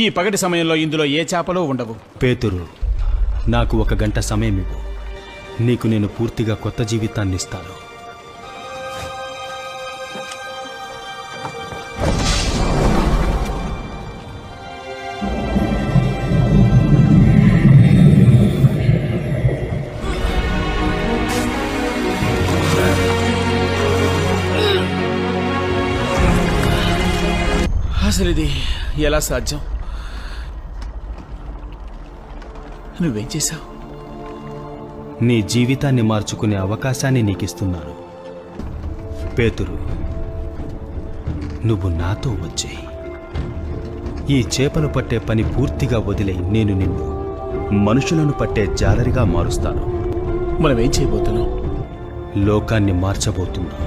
ఈ పగటి సమయంలో ఇందులో ఏ చేపలు ఉండవు. పేతురు, నాకు 1 గంట సమయం ఇవ్వు. నీకు నేను పూర్తిగా కొత్త జీవితాన్ని ఇస్తాను. అసలు ఇది ఎలా సాధ్యం? నువ్వేం చేశావు? నీ జీవితాన్ని మార్చుకునే అవకాశాన్ని నీకిస్తున్నాను. పేతురు, నువ్వు నాతో వచ్చేయి. ఈ చేపలు పట్టే పని పూర్తిగా వదిలే నేను నిన్ను మనుషులను పట్టే జాలరిగా మారుస్తాను. మనమేం చేయబోతున్నాం? లోకాన్ని మార్చబోతున్నాం.